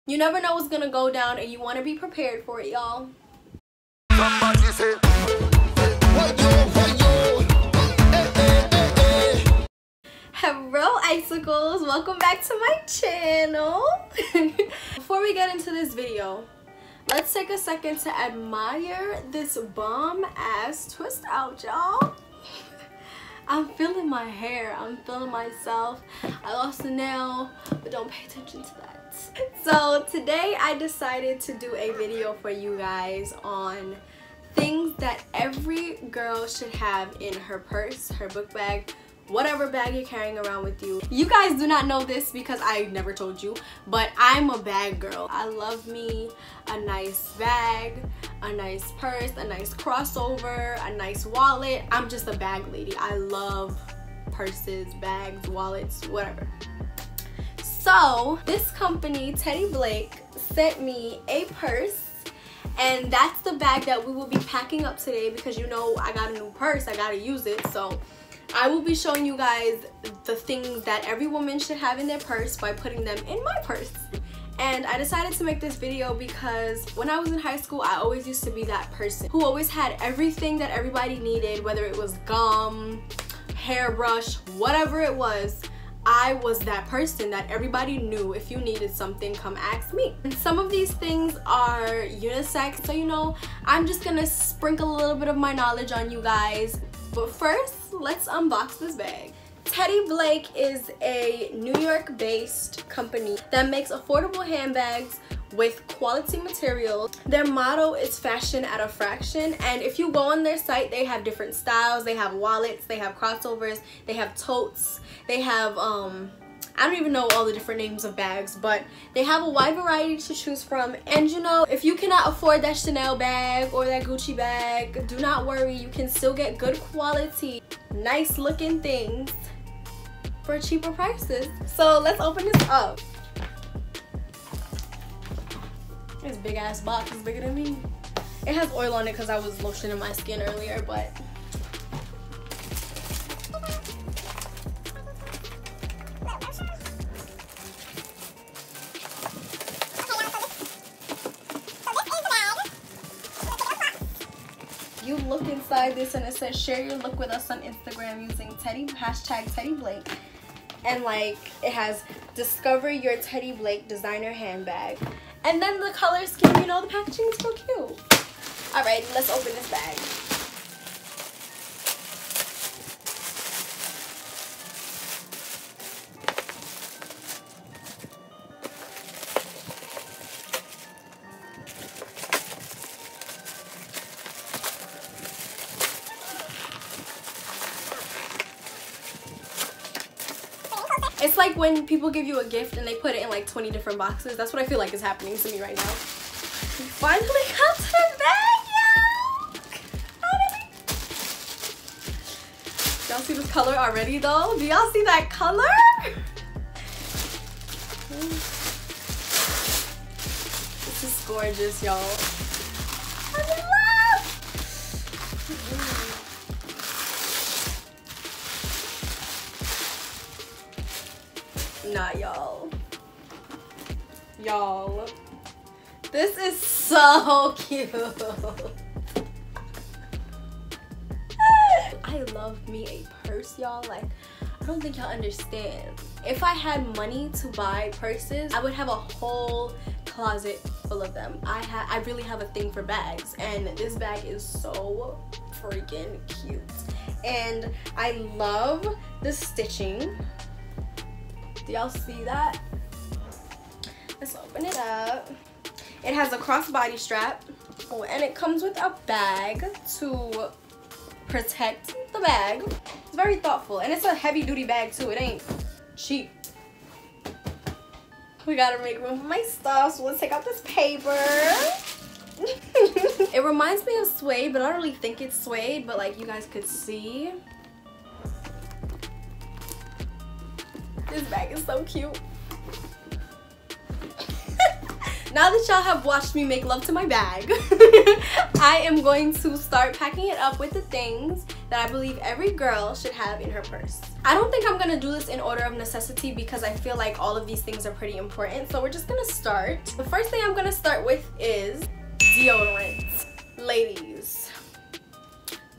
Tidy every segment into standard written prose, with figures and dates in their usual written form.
You never know what's gonna go down, and you want to be prepared for it, y'all. Hello icicles, welcome back to my channel. Before we get into this video, let's take a second to admire this bomb ass twist out, y'all. I'm feeling my hair, I'm feeling myself. I lost a nail, but don't pay attention to that. So today I decided to do a video for you guys on things that every girl should have in her purse, her book bag, whatever bag you're carrying around with you. You guys do not know this because I never told you, but I'm a bag girl. I love me a nice bag, a nice purse, a nice crossover, a nice wallet. I'm just a bag lady. I love purses, bags, wallets, whatever. So this company, Teddy Blake, sent me a purse, and that's the bag that we will be packing up today because you know I got a new purse, I gotta use it. So I will be showing you guys the things that every woman should have in their purse by putting them in my purse. And I decided to make this video because when I was in high school, I always used to be that person who always had everything that everybody needed, whether it was gum, hairbrush, whatever it was. I was that person that everybody knew if you needed something, come ask me. And some of these things are unisex, so you know, I'm just gonna sprinkle a little bit of my knowledge on you guys. But first, let's unbox this bag. Teddy Blake is a New York based company that makes affordable handbags with quality materials. Their motto is fashion at a fraction, and if you go on their site, they have different styles. They have wallets, they have crossovers, they have totes, they have I don't even know all the different names of bags, but they have a wide variety to choose from. And you know, if you cannot afford that Chanel bag or that Gucci bag, do not worry, you can still get good quality, nice looking things for cheaper prices. So let's open this up. This big ass box is bigger than me. It has oil on it because I was lotioning my skin earlier, but you look inside this and it says share your look with us on Instagram using #Teddy Blake. And like it has discover your Teddy Blake designer handbag. And then the color scheme, you know, the packaging is so cute. Alright, let's open this bag. It's like when people give you a gift and they put it in like 20 different boxes. That's what I feel like is happening to me right now. We finally got to the bag, y'all! Y'all see this color already though? Do y'all see that color? This is gorgeous, y'all. I'm in love! Nah, y'all. Y'all. This is so cute. I love me a purse, y'all. Like, I don't think y'all understand. If I had money to buy purses, I would have a whole closet full of them. I really have a thing for bags, and this bag is so freaking cute. And I love the stitching. Do y'all see that? Let's open it up. It has a crossbody strap. Oh, and it comes with a bag to protect the bag. It's very thoughtful, and it's a heavy duty bag too. It ain't cheap. We gotta make room for my stuff, so let's take out this paper. It reminds me of suede, but I don't really think it's suede, but like you guys could see. This bag is so cute. Now that y'all have watched me make love to my bag, I am going to start packing it up with the things that I believe every girl should have in her purse. I don't think I'm gonna do this in order of necessity because I feel like all of these things are pretty important. So we're just gonna start. The first thing I'm gonna start with is deodorant. Ladies,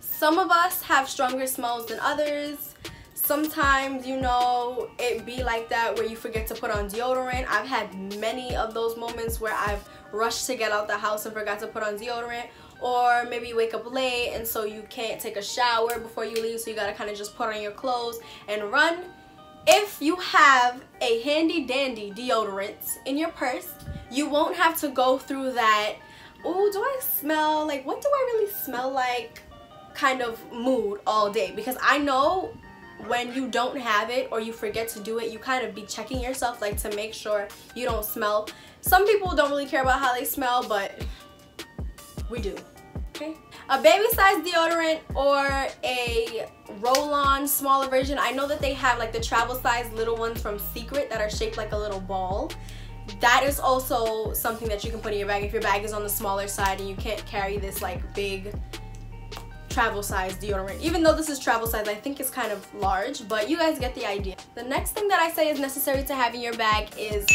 some of us have stronger smells than others. Sometimes, you know, it be like that where you forget to put on deodorant. I've had many of those moments where I've rushed to get out the house and forgot to put on deodorant. Or maybe you wake up late and so you can't take a shower before you leave, so you gotta kind of just put on your clothes and run. If you have a handy dandy deodorant in your purse, you won't have to go through that, oh, do I smell like, what do I really smell like kind of mood all day. Because I know when you don't have it or you forget to do it, you kind of be checking yourself like to make sure you don't smell. Some people don't really care about how they smell, but we do. Okay. A baby size deodorant or a roll-on smaller version. I know that they have like the travel size little ones from Secret that are shaped like a little ball. That is also something that you can put in your bag if your bag is on the smaller side and you can't carry this like big travel size deodorant. Even though this is travel size, I think it's kind of large, but you guys get the idea. The next thing that I say is necessary to have in your bag is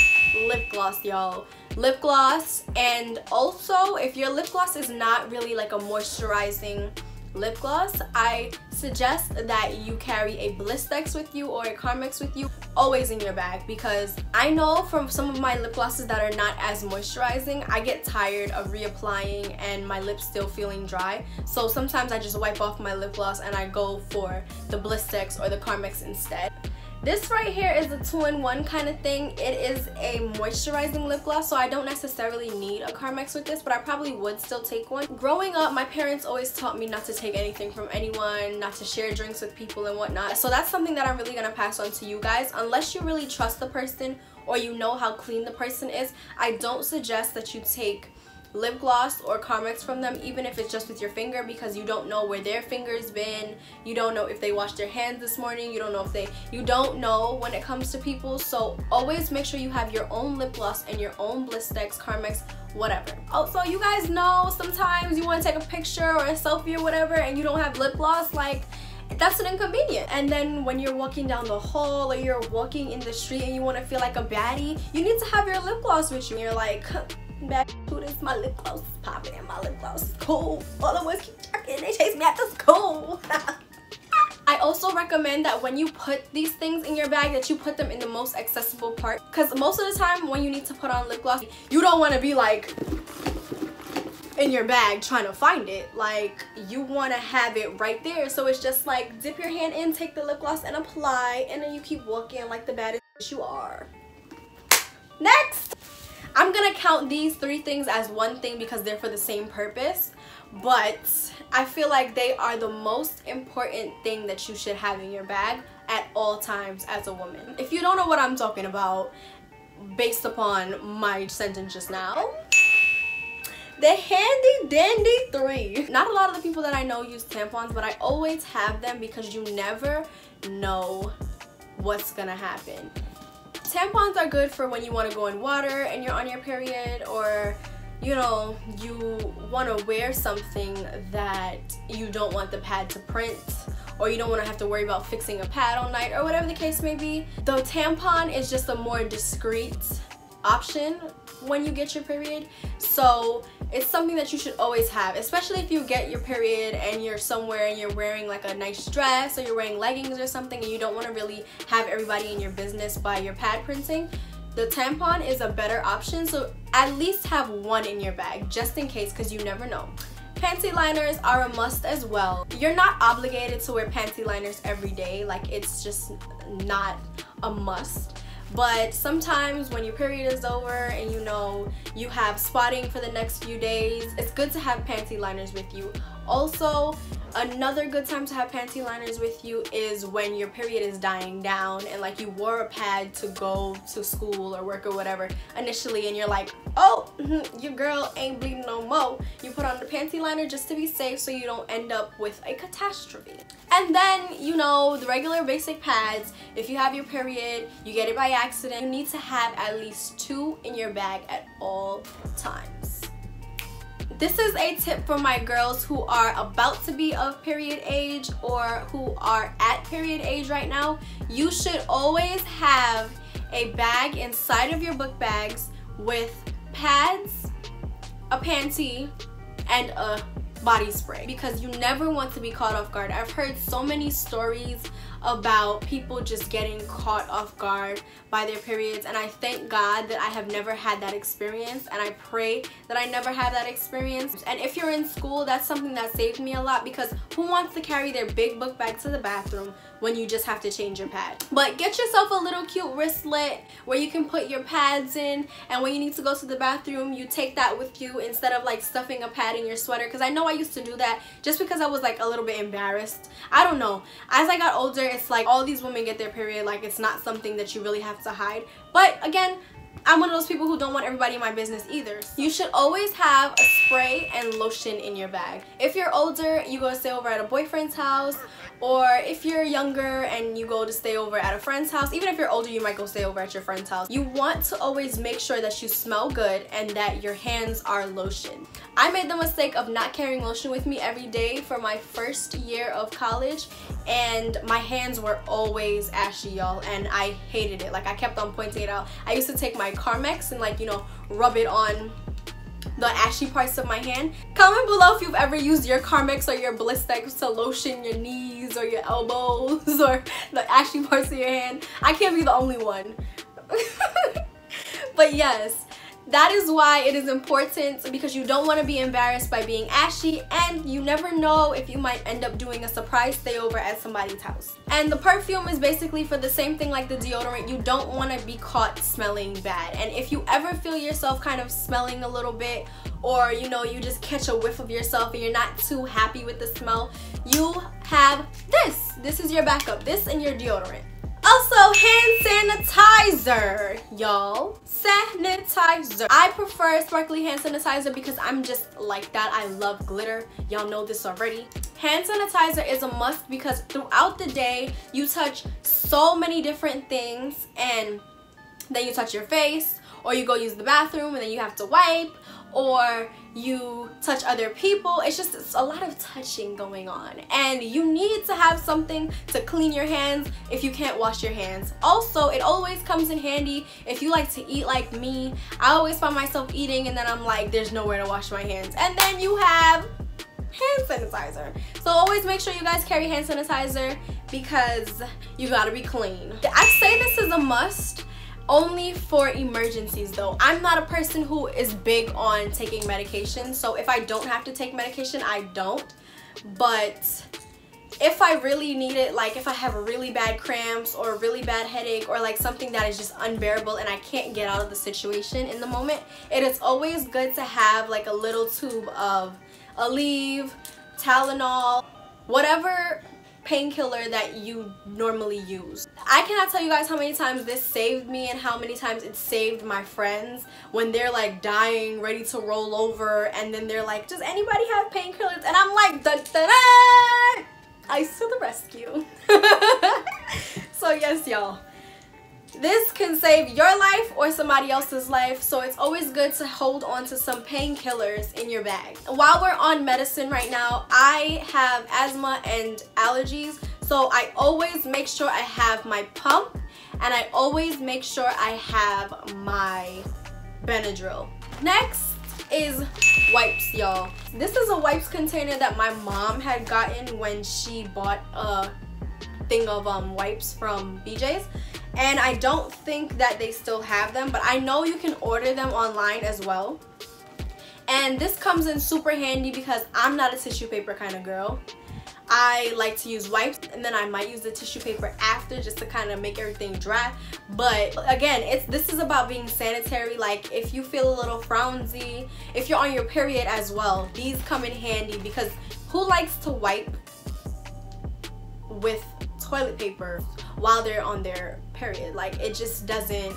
lip gloss, y'all. Lip gloss. And also, if your lip gloss is not really like a moisturizing lip gloss, I suggest that you carry a Blistex with you or a Carmex with you, always in your bag, because I know from some of my lip glosses that are not as moisturizing, I get tired of reapplying and my lips still feeling dry. So sometimes I just wipe off my lip gloss and I go for the Blistex or the Carmex instead. This right here is a 2-in-1 kind of thing. It is a moisturizing lip gloss, so I don't necessarily need a Carmex with this, but I probably would still take one. Growing up, my parents always taught me not to take anything from anyone, not to share drinks with people and whatnot. So that's something that I'm really gonna pass on to you guys. Unless you really trust the person or you know how clean the person is, I don't suggest that you take lip gloss or Carmex from them, even if it's just with your finger, because you don't know where their finger's been. You don't know if they washed their hands this morning. You don't know when it comes to people. So always make sure you have your own lip gloss and your own Blistex, Carmex, whatever. Also, you guys know sometimes you want to take a picture or a selfie or whatever and you don't have lip gloss. Like, that's an inconvenience. And then when you're walking down the hall or you're walking in the street and you want to feel like a baddie, you need to have your lip gloss with you. And you're like, back to this, my lip gloss is popping and my lip gloss is cool. All the ones keep talking, they chase me at the school. I also recommend that when you put these things in your bag, that you put them in the most accessible part, because most of the time when you need to put on lip gloss, you don't want to be like in your bag trying to find it. Like, you want to have it right there, so it's just like dip your hand in, take the lip gloss and apply, and then you keep walking like the baddest you are. Next, I'm gonna count these 3 things as one thing because they're for the same purpose, but I feel like they are the most important thing that you should have in your bag at all times as a woman. If you don't know what I'm talking about based upon my sentence just now, the handy dandy 3. Not a lot of the people that I know use tampons, but I always have them because you never know what's gonna happen. Tampons are good for when you want to go in water and you're on your period, or you know, you want to wear something that you don't want the pad to print, or you don't want to have to worry about fixing a pad all night, or whatever the case may be. The tampon is just a more discreet option when you get your period, so it's something that you should always have, especially if you get your period and you're somewhere and you're wearing like a nice dress or you're wearing leggings or something and you don't want to really have everybody in your business by your pad printing. The tampon is a better option, so at least have one in your bag just in case, because you never know. Panty liners are a must as well. You're not obligated to wear panty liners every day, like it's just not a must. But sometimes when your period is over and you know you have spotting for the next few days, it's good to have panty liners with you. Also, another good time to have panty liners with you is when your period is dying down and like you wore a pad to go to school or work or whatever initially, and you're like, oh, your girl ain't bleeding no more. You put on the panty liner just to be safe so you don't end up with a catastrophe. And then, you know, the regular basic pads, if you have your period, you get it by accident, you need to have at least 2 in your bag at all times. This is a tip for my girls who are about to be of period age or who are at period age right now. You should always have a bag inside of your book bags with pads, a panty, and a body spray, because you never want to be caught off guard. I've heard so many stories about people just getting caught off guard by their periods, and I thank God that I have never had that experience, and I pray that I never have that experience. And if you're in school, that's something that saved me a lot, because who wants to carry their big book bag to the bathroom when you just have to change your pad? But get yourself a little cute wristlet where you can put your pads in, and when you need to go to the bathroom, you take that with you instead of like stuffing a pad in your sweater, because I know I used to do that just because I was like a little bit embarrassed. I don't know, as I got older, it's like all these women get their period, like it's not something that you really have to hide. But again, I'm one of those people who don't want everybody in my business either. You should always have a spray and lotion in your bag. If you're older, you go to stay over at a boyfriend's house, or if you're younger and you go to stay over at a friend's house, even if you're older, you might go stay over at your friend's house. You want to always make sure that you smell good and that your hands are lotioned. I made the mistake of not carrying lotion with me every day for my first year of college, and my hands were always ashy, y'all, and I hated it. Like, I kept on pointing it out. I used to take my Carmex and, like, you know, rub it on the ashy parts of my hand. Comment below if you've ever used your Carmex or your Blistex to lotion your knees or your elbows or the ashy parts of your hand. I can't be the only one. But yes, that is why it is important, because you don't want to be embarrassed by being ashy, and you never know if you might end up doing a surprise stay over at somebody's house. And the perfume is basically for the same thing like the deodorant. You don't want to be caught smelling bad. And if you ever feel yourself kind of smelling a little bit, or you know, you just catch a whiff of yourself and you're not too happy with the smell, you have this. This is your backup. This and your deodorant. Also, hand sanitizer, y'all. Sanitizer. I prefer sparkly hand sanitizer because I'm just like that. I love glitter. Y'all know this already. Hand sanitizer is a must because throughout the day, you touch so many different things, and then you touch your face, or you go use the bathroom and then you have to wipe, or you touch other people. It's a lot of touching going on, and you need to have something to clean your hands if you can't wash your hands. Also, it always comes in handy if you like to eat like me. I always find myself eating and then I'm like, there's nowhere to wash my hands, and then you have hand sanitizer. So always make sure you guys carry hand sanitizer because you gotta be clean. I say this is a must only for emergencies though. I'm not a person who is big on taking medication, so if I don't have to take medication, I don't. But if I really need it, like if I have really bad cramps or a really bad headache, or like something that is just unbearable and I can't get out of the situation in the moment, it is always good to have like a little tube of Aleve, Tylenol, whatever painkiller that you normally use. I cannot tell you guys how many times this saved me and how many times it saved my friends when they're like dying, ready to roll over, and then they're like, does anybody have painkillers? And I'm like, dun, dun, dun! Ice to the rescue. So yes, y'all, this can save your life or somebody else's life, so it's always good to hold on to some painkillers in your bag. While we're on medicine right now, I have asthma and allergies, so I always make sure I have my pump, and I always make sure I have my Benadryl. Next is wipes, y'all. This is a wipes container that my mom had gotten when she bought a thing of wipes from BJ's. And I don't think that they still have them, but I know you can order them online as well. And this comes in super handy because I'm not a tissue paper kind of girl. I like to use wipes, and then I might use the tissue paper after just to kind of make everything dry. But again, this is about being sanitary. Like if you feel a little frowsy, if you're on your period as well, these come in handy, because who likes to wipe with toilet paper while they're on their period? Like, it just doesn't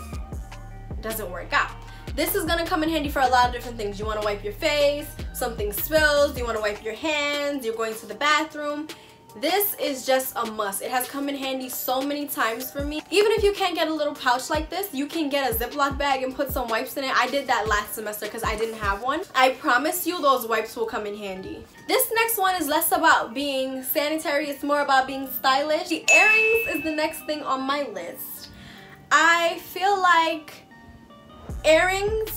work out. This is gonna come in handy for a lot of different things. You want to wipe your face, something spills, you want to wipe your hands, you're going to the bathroom. This is just a must. It has come in handy so many times for me. Even if you can't get a little pouch like this, you can get a Ziploc bag and put some wipes in it. I did that last semester because I didn't have one. I promise you those wipes will come in handy. This next one is less about being sanitary, it's more about being stylish. The earrings is the next thing on my list. I feel like earrings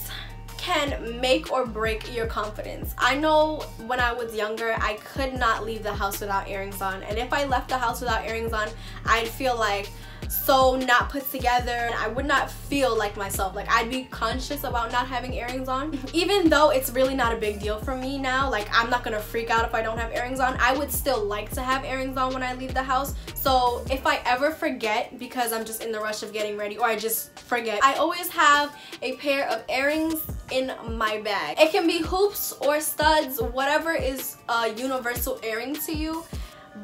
can make or break your confidence. I know when I was younger, I could not leave the house without earrings on, and if I left the house without earrings on, I'd feel like so not put together, and I would not feel like myself. Like, I'd be conscious about not having earrings on. Even though it's really not a big deal for me now, like I'm not gonna freak out if I don't have earrings on, I would still like to have earrings on when I leave the house. So if I ever forget because I'm just in the rush of getting ready, or I just forget, I always have a pair of earrings in my bag. It can be hoops or studs, whatever is a universal earring to you,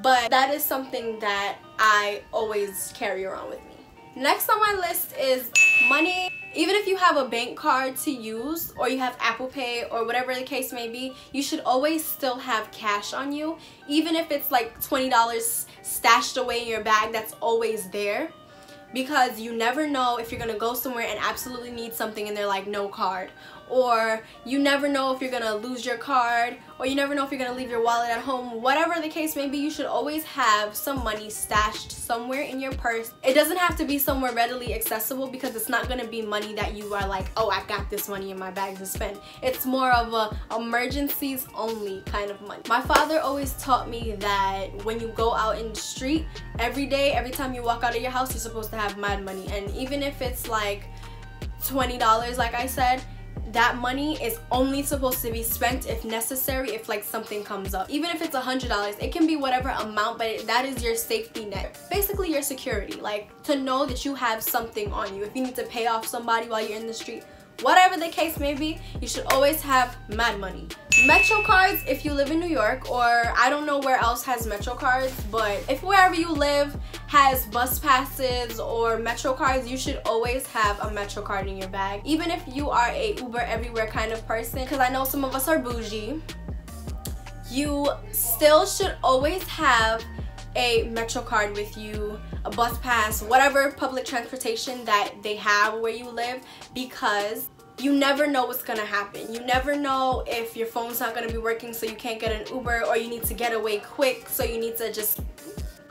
but that is something that I always carry around with me. Next on my list is money. Even if you have a bank card to use, or you have Apple Pay, or whatever the case may be, you should always still have cash on you. Even if it's like $20 stashed away in your bag, that's always there. Because you never know if you're gonna go somewhere and absolutely need something and they're like, no card. Or you never know if you're gonna lose your card, or you never know if you're gonna leave your wallet at home. Whatever the case may be, you should always have some money stashed somewhere in your purse. It doesn't have to be somewhere readily accessible, because it's not gonna be money that you are like, oh, I got this money in my bag to spend. It's more of a emergencies only kind of money. My father always taught me that when you go out in the street, every day, every time you walk out of your house, you're supposed to have mad money. And even if it's like $20, like I said, that money is only supposed to be spent if necessary, if like something comes up. Even if it's $100, it can be whatever amount, but that is your safety net. Basically your security, like to know that you have something on you. If you need to pay off somebody while you're in the street, whatever the case may be, you should always have mad money. Metro cards if you live in New York, or I don't know where else has Metro cards, but if wherever you live has bus passes or Metro cards, you should always have a Metro card in your bag. Even if you are a Uber everywhere kind of person, because I know some of us are bougie, you still should always have a Metro card with you, a bus pass, whatever public transportation that they have where you live, because you never know what's gonna happen. You never know if your phone's not gonna be working, so you can't get an Uber, or you need to get away quick, so you need to just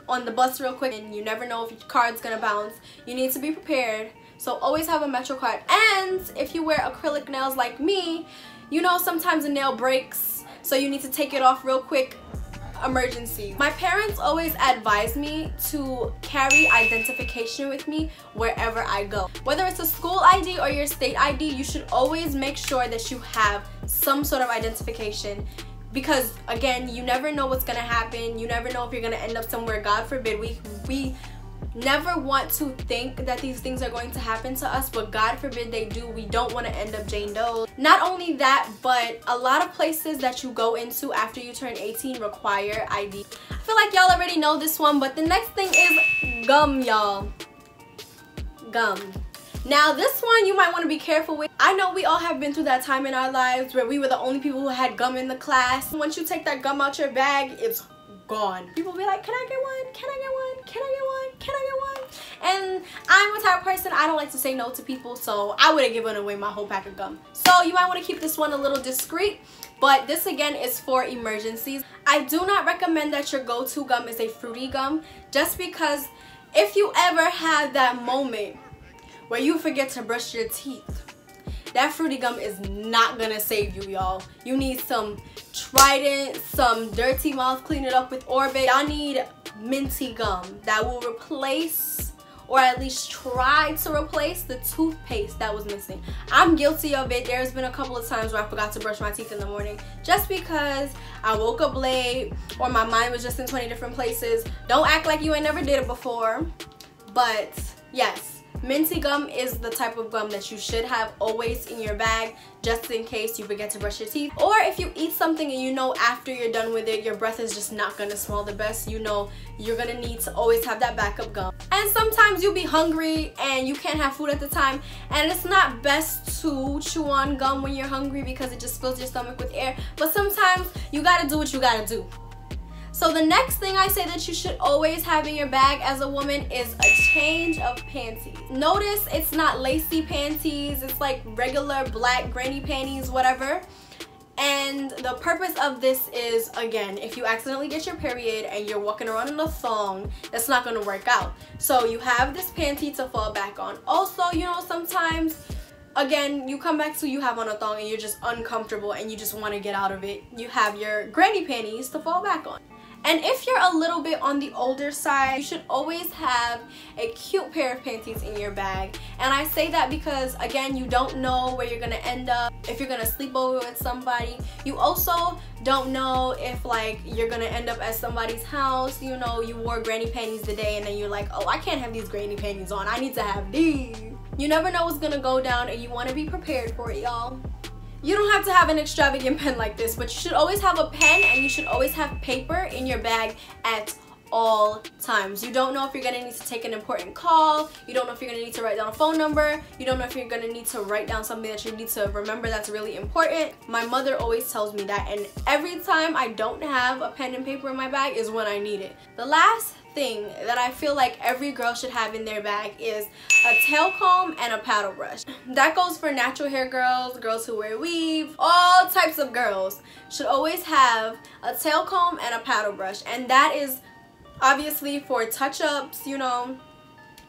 on the bus real quick, and you never know if your card's gonna bounce. You need to be prepared, so always have a Metro card. And if you wear acrylic nails like me, you know sometimes a nail breaks, so you need to take it off real quick. Emergency. My parents always advise me to carry identification with me wherever I go. Whether it's a school ID or your state ID, you should always make sure that you have some sort of identification, because again, you never know what's gonna happen. You never know if you're gonna end up somewhere. God forbid. We never want to think that these things are going to happen to us, but God forbid they do. We don't want to end up Jane Doe. Not only that, but a lot of places that you go into after you turn 18 require ID. I feel like y'all already know this one, but the next thing is gum, y'all. Gum. Now this one you might want to be careful with. I know we all have been through that time in our lives where we were the only people who had gum in the class. Once you take that gum out your bag, it's gone. People be like, can I get one? Can I get one? Can I get one? Can I get one? And I'm a type of person, I don't like to say no to people, so I would have given away my whole pack of gum. So you might want to keep this one a little discreet, but this again is for emergencies. I do not recommend that your go-to gum is a fruity gum, just because if you ever have that moment where you forget to brush your teeth, that fruity gum is not gonna save you, y'all. You need some Trident, some Dirty Mouth, clean it up with Orbit. Y'all need minty gum that will replace, or at least try to replace, the toothpaste that was missing. I'm guilty of it. There's been a couple of times where I forgot to brush my teeth in the morning just because I woke up late or my mind was just in 20 different places. Don't act like you ain't never did it before. But yes, minty gum is the type of gum that you should have always in your bag, just in case you forget to brush your teeth. Or if you eat something and you know after you're done with it, your breath is just not gonna smell the best, you know you're gonna need to always have that backup gum. And sometimes you'll be hungry and you can't have food at the time, and it's not best to chew on gum when you're hungry because it just fills your stomach with air, but sometimes you gotta do what you gotta do. So the next thing I say that you should always have in your bag as a woman is a change of panties. Notice it's not lacy panties, it's like regular black granny panties, whatever. And the purpose of this is, again, if you accidentally get your period and you're walking around in a thong, that's not going to work out. So you have this panty to fall back on. Also, you know, sometimes, again, you come back to you have on a thong and you're just uncomfortable and you just want to get out of it. You have your granny panties to fall back on. And if you're a little bit on the older side, you should always have a cute pair of panties in your bag. And I say that because, again, you don't know where you're going to end up, if you're going to sleep over with somebody. You also don't know if, like, you're going to end up at somebody's house. You know, you wore granny panties today and then you're like, oh, I can't have these granny panties on. I need to have these. You never know what's going to go down and you want to be prepared for it, y'all. You don't have to have an extravagant pen like this, but you should always have a pen and you should always have paper in your bag at all times. You don't know if you're going to need to take an important call. You don't know if you're going to need to write down a phone number. You don't know if you're going to need to write down something that you need to remember that's really important. My mother always tells me that, and every time I don't have a pen and paper in my bag is when I need it. The last thing that I feel like every girl should have in their bag is a tail comb and a paddle brush. That goes for natural hair girls, girls who wear weave, all types of girls should always have a tail comb and a paddle brush. And that is obviously for touch-ups. You know,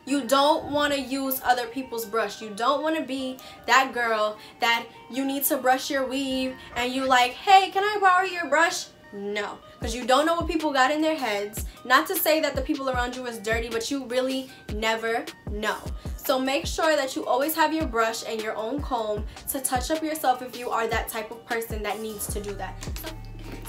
you don't want to use other people's brush. You don't want to be that girl that you need to brush your weave and you like, hey, can I borrow your brush? No, because you don't know what people got in their heads. Not to say that the people around you is dirty, but you really never know. So make sure that you always have your brush and your own comb to touch up yourself if you are that type of person that needs to do that.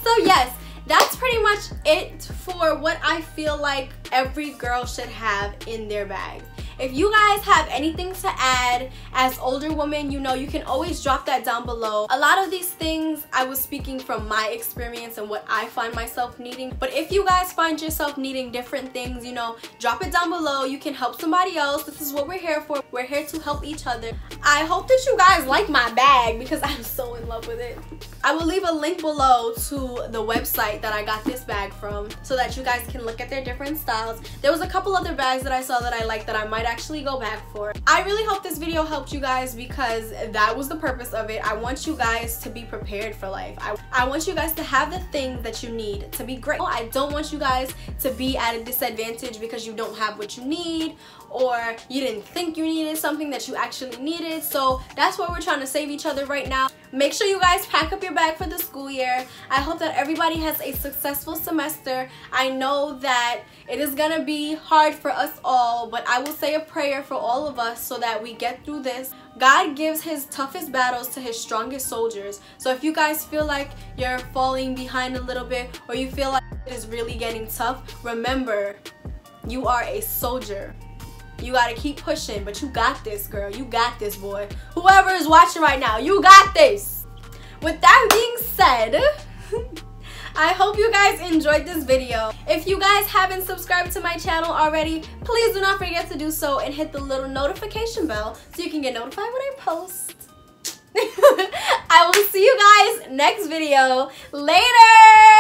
So yes, that's pretty much it for what I feel like every girl should have in their bag. If you guys have anything to add as older women, you know, you can always drop that down below. A lot of these things I was speaking from my experience and what I find myself needing. But if you guys find yourself needing different things, you know, drop it down below. You can help somebody else. This is what we're here for. We're here to help each other. I hope that you guys like my bag because I'm so in love with it. I will leave a link below to the website that I got this bag from so that you guys can look at their different styles. There was a couple other bags that I saw that I liked that I might actually go back for. I really hope this video helped you guys because that was the purpose of it. I want you guys to be prepared for life. I want you guys to have the things that you need to be great. I don't want you guys to be at a disadvantage because you don't have what you need or you didn't think you needed something that you actually needed. So that's why we're trying to save each other right now. Make sure you guys pack up your bag for the school year. I hope that everybody has a successful semester. I know that it is gonna be hard for us all, but I will say a prayer for all of us so that we get through this. God gives his toughest battles to his strongest soldiers. So if you guys feel like you're falling behind a little bit or you feel like it is really getting tough, remember, you are a soldier. You gotta keep pushing, but you got this, girl. You got this, boy. Whoever is watching right now, you got this. With that being said, I hope you guys enjoyed this video. If you guys haven't subscribed to my channel already, please do not forget to do so and hit the little notification bell so you can get notified when I post. I will see you guys next video. Later!